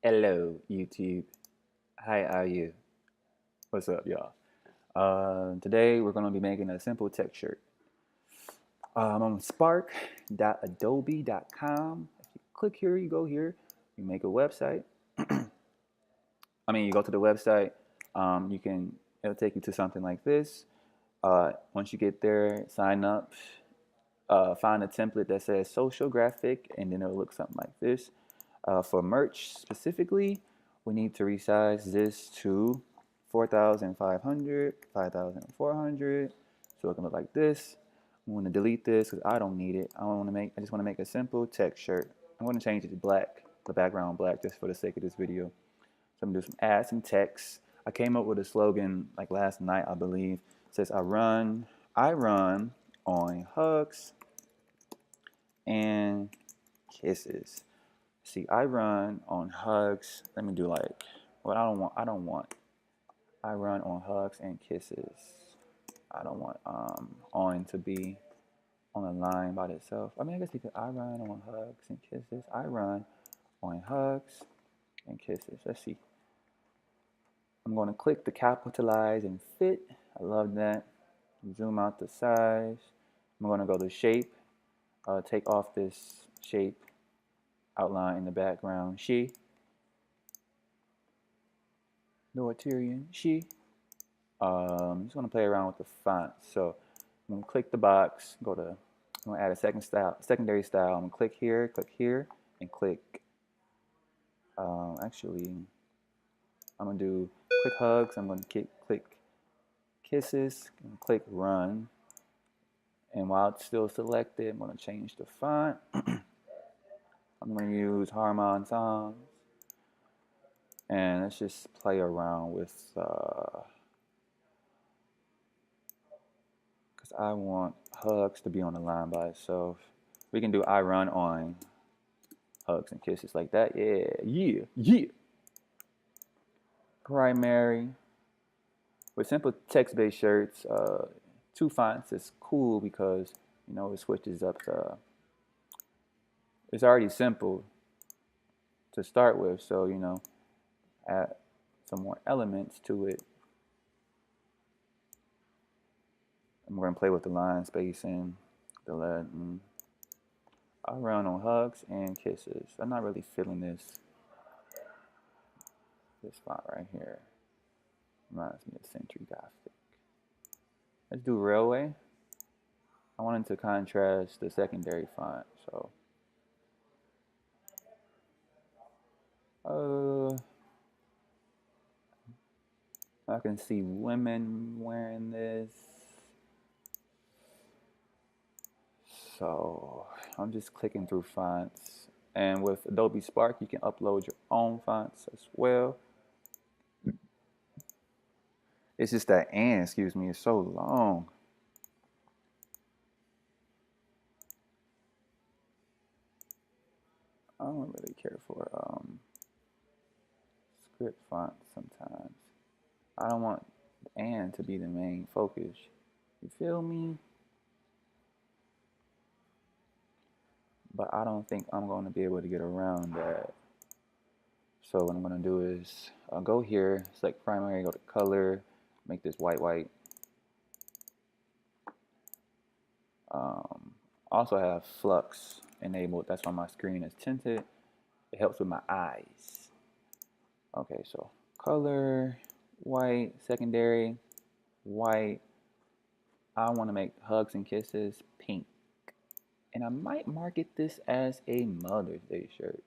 Hello, YouTube. How are you? What's up, y'all? Today we're going to be making a simple text shirt. I'm on spark.adobe.com. If you click here, you go here, you make a website. You go to the website. It'll take you to something like this. Once you get there, sign up. Find a template that says social graphic, and then it'll look something like this. For merch specifically, we need to resize this to 4,500, 5,400. So it can look like this. I'm going to delete this because I don't need it. I just want to make a simple text shirt. I'm going to change it to black, the background black, just for the sake of this video. So I'm going to add some text. I came up with a slogan like last night, I believe. It says, I run on hugs and kisses. See, I run on hugs. Let me do like, well, I don't want. I run on hugs and kisses. I don't want on to be on a line by itself. I guess because I run on hugs and kisses. I run on hugs and kisses. Let's see. I'm going to click the capitalize and fit. I love that. Zoom out the size. I'm going to go to shape. Take off this shape outline in the background. Noetarian, I'm just going to play around with the font. So I'm going to click the box, I'm going to add a secondary style. I'm going to click here, and click, actually, I'm going to do click hugs. I'm going to click kisses, and click run. And while it's still selected, I'm going to change the font. I'm going to use Harmon Songs. And let's just play around with, because I want hugs to be on the line by itself. We can do I run on hugs and kisses like that. Yeah. Primary. With simple text-based shirts, two fonts is cool because, it switches up it's already simple to start with. So, add some more elements to it. I'm going to play with the line spacing, the lettering. I run on hugs and kisses. I'm not really feeling this font right here. Reminds me of Century Gothic. Let's do Railway. I wanted to contrast the secondary font, so I can see women wearing this. So I'm just clicking through fonts. And with Adobe Spark, you can upload your own fonts as well. It's just that excuse me, is so long. I don't really care for script fonts sometimes. I don't want and to be the main focus. You feel me? But I don't think I'm going to be able to get around that. So what I'm going to do is I'll go here, select primary, go to color, make this white. Also have flux enabled. That's why my screen is tinted. It helps with my eyes. Okay, so color, white, secondary, white. I want to make hugs and kisses pink. And I might market this as a Mother's Day shirt.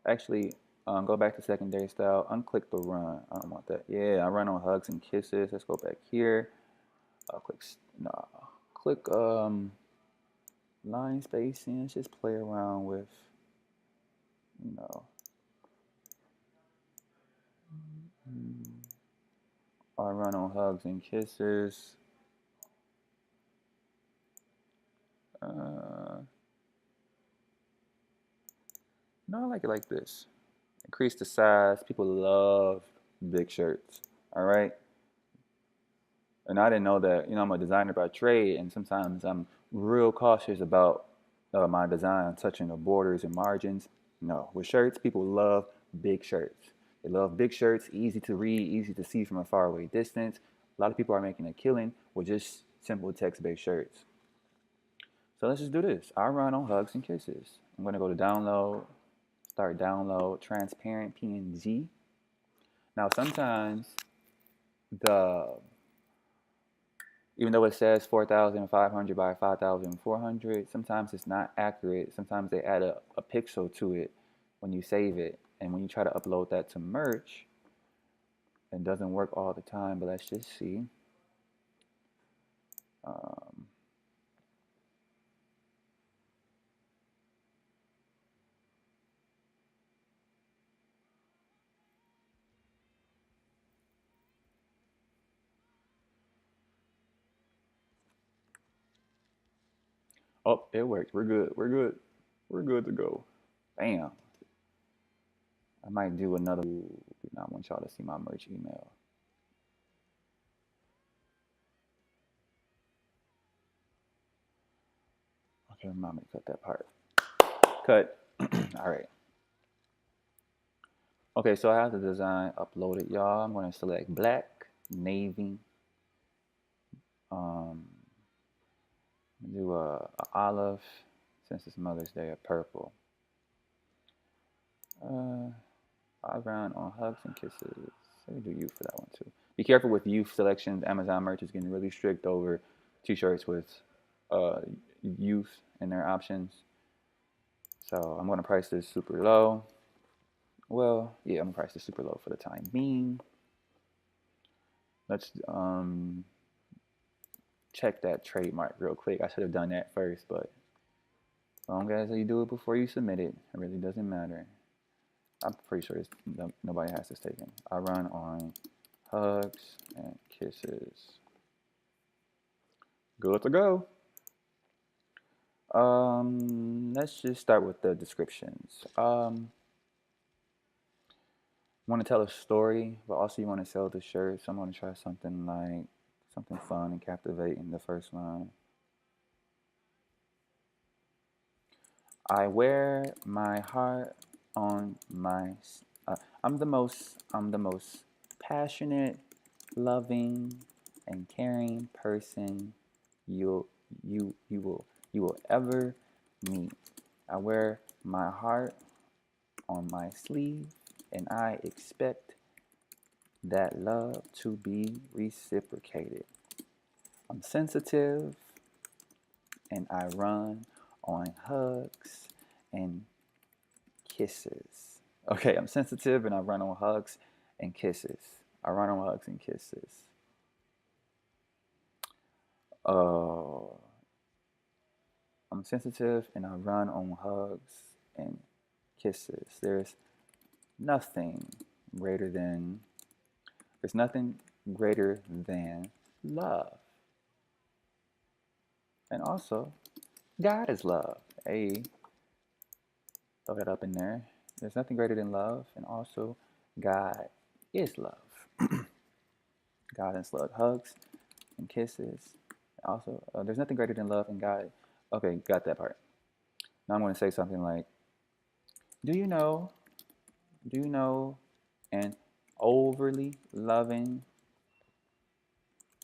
Actually, go back to secondary style, unclick the run. I don't want that. Yeah, I run on hugs and kisses. Let's go back here. Click line spacing. Let's just play around with, I run on hugs and kisses. No, I like it like this. Increase the size. People love big shirts. All right. And I didn't know that. I'm a designer by trade, and sometimes I'm real cautious about my design touching the borders and margins. No, with shirts, people love big shirts. They love big shirts, easy to read, easy to see from a far away distance. A lot of people are making a killing with just simple text-based shirts. So let's just do this. I run on Hugs and Kisses. I'm going to go to download, start download, transparent PNG. Now sometimes the even though it says 4,500 by 5,400, sometimes it's not accurate. Sometimes they add a pixel to it when you save it. And when you try to upload that to merch, it doesn't work all the time, but let's just see. Um, oh, it worked. We're good. We're good. We're good to go. Bam. I might do another. I want y'all to see my merch email. Okay, remind me to cut that part. Cut. All right. Okay, so I have the design uploaded, y'all. I'm going to select black, navy, um, do a olive, since it's Mother's Day, a purple. I run on Hugs and Kisses. Let me do youth for that one too. Be careful with youth selections. Amazon merch is getting really strict over t-shirts with uh, youth in their options. So I'm going to price this super low. Well, yeah, I'm going to price this super low for the time being. Let's check that trademark real quick. I should have done that first, but as long as you do it before you submit it, it really doesn't matter. I'm pretty sure nobody has this taken. I run on Hugs and Kisses. Good to go. Let's just start with the descriptions. Want to tell a story, but also you want to sell the shirt. So I'm going to try something like something fun and captivating. The first line. I wear my heart on my. I'm the most passionate, loving, and caring person you you will ever meet. I wear my heart on my sleeve, and I expect that love to be reciprocated. I'm sensitive, and I run on hugs and kisses. Okay, I'm sensitive and I run on hugs and kisses. I run on hugs and kisses. Uh, I'm sensitive and I run on hugs and kisses. Nothing greater than there's nothing greater than love. And also, God is love. Hey, throw that up in there. There's nothing greater than love, and also God is love. God is love. Hugs and kisses. Also, there's nothing greater than love and God. Okay, got that part. Now I'm going to say something like, "Do you know? Do you know an overly loving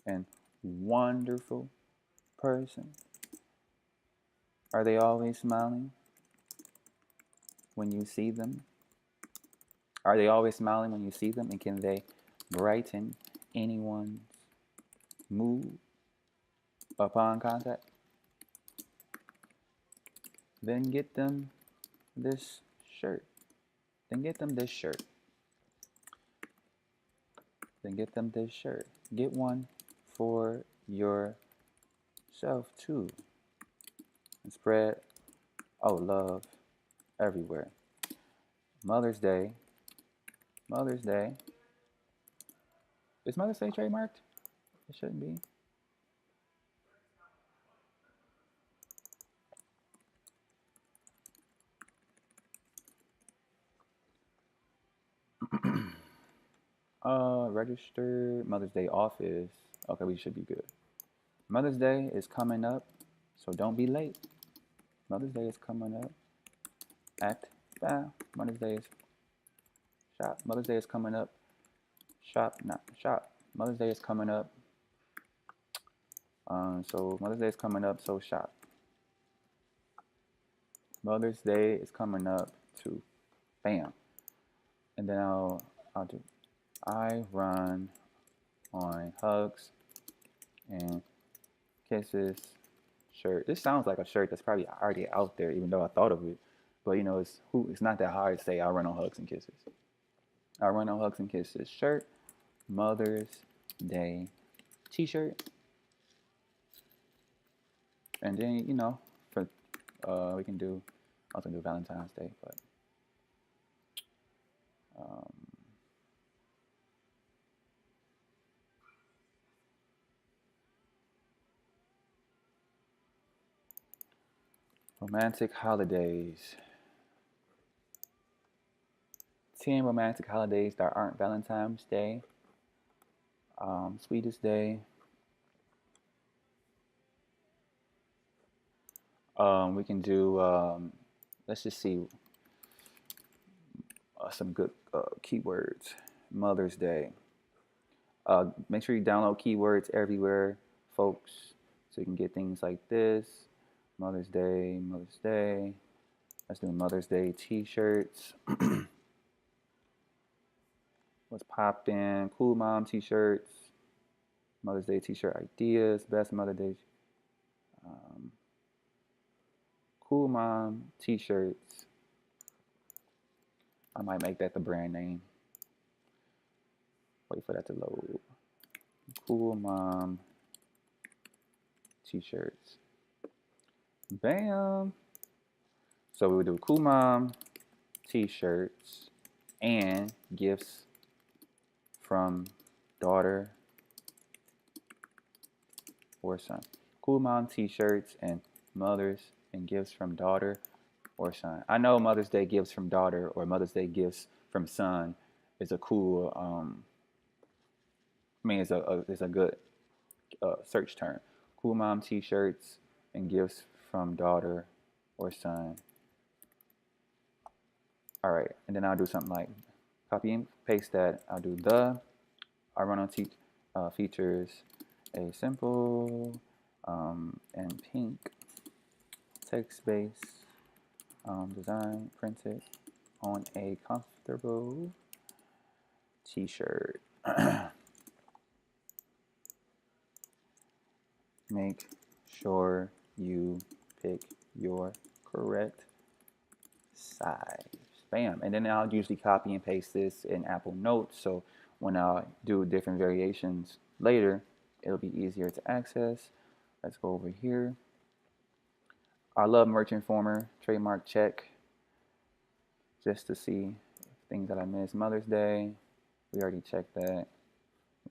and wonderful person? Are they always smiling when you see them? Are they always smiling when you see them? And can they brighten anyone's mood upon contact? Then get them this shirt. Then get them this shirt. Then get them this shirt. Get one for yourself too. And spread, love everywhere. Mother's Day. Mother's Day. Is Mother's Day trademarked? It shouldn't be. Registered Mother's Day office. Okay, we should be good. Mother's Day is coming up, so don't be late. Mother's Day is coming up. Act Mother's Day is shop. Mother's Day is coming up. Shop, not shop. Mother's Day is coming up. So Mother's Day is coming up. So shop. Mother's Day is coming up too. Bam. And then I'll do I run on hugs and kisses shirt. This sounds like a shirt that's probably already out there, even though I thought of it. But you know, it's not that hard to say I run on hugs and kisses. I run on hugs and kisses shirt, Mother's Day T-shirt, and then you know, for we can do also do Valentine's Day, but um, romantic holidays. 10 romantic holidays that aren't Valentine's Day. Sweetest Day. We can do, let's just see some good keywords. Mother's Day. Make sure you download keywords everywhere, folks, so you can get things like this. Mother's Day, Mother's Day. Let's do Mother's Day t-shirts. What's poppin'? Cool mom t-shirts. Mother's Day t-shirt ideas. Best Mother's Day. Cool mom t-shirts. I might make that the brand name. Wait for that to load. Cool mom t-shirts. Bam. So we would do cool mom t-shirts and gifts from daughter or son. Cool mom t-shirts and mothers and gifts from daughter or son. I know Mother's Day gifts from daughter or Mother's Day gifts from son is a cool it's a good search term. Cool mom t-shirts and gifts from daughter or son. All right, and then I'll do something like copy and paste that. I'll do I run on features a simple and pink text-based design printed on a comfortable t-shirt. Make sure you pick your correct size. Bam. And then I'll usually copy and paste this in Apple Notes, so when I do different variations later, it'll be easier to access. Let's go over here. I love Merch Informer, trademark check, just to see things that I missed. Mother's Day, we already checked that.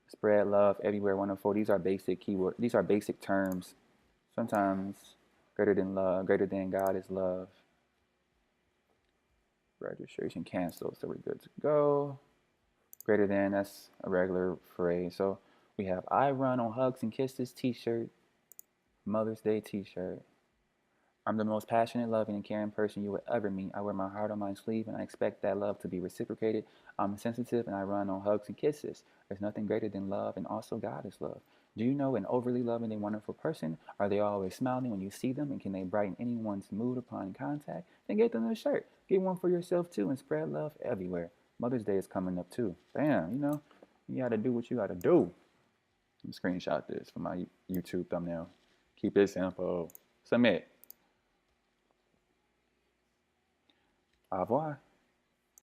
Spread love everywhere, 104. These are basic keywords. These are basic terms. Sometimes greater than love, greater than God is love. Registration canceled, so we're good to go. Greater than, that's a regular phrase. So we have I run on hugs and kisses t-shirt, Mother's Day t-shirt. I'm the most passionate, loving, and caring person you will ever meet. I wear my heart on my sleeve, and I expect that love to be reciprocated. I'm sensitive, and I run on hugs and kisses. There's nothing greater than love, and also God is love. Do you know an overly loving and wonderful person? Are they always smiling when you see them, and can they brighten anyone's mood upon contact? Then get them a shirt. Get one for yourself, too, and spread love everywhere. Mother's Day is coming up, too. Bam, you know, you got to do what you got to do. Screenshot this for my YouTube thumbnail. Keep it simple. Submit. Au revoir.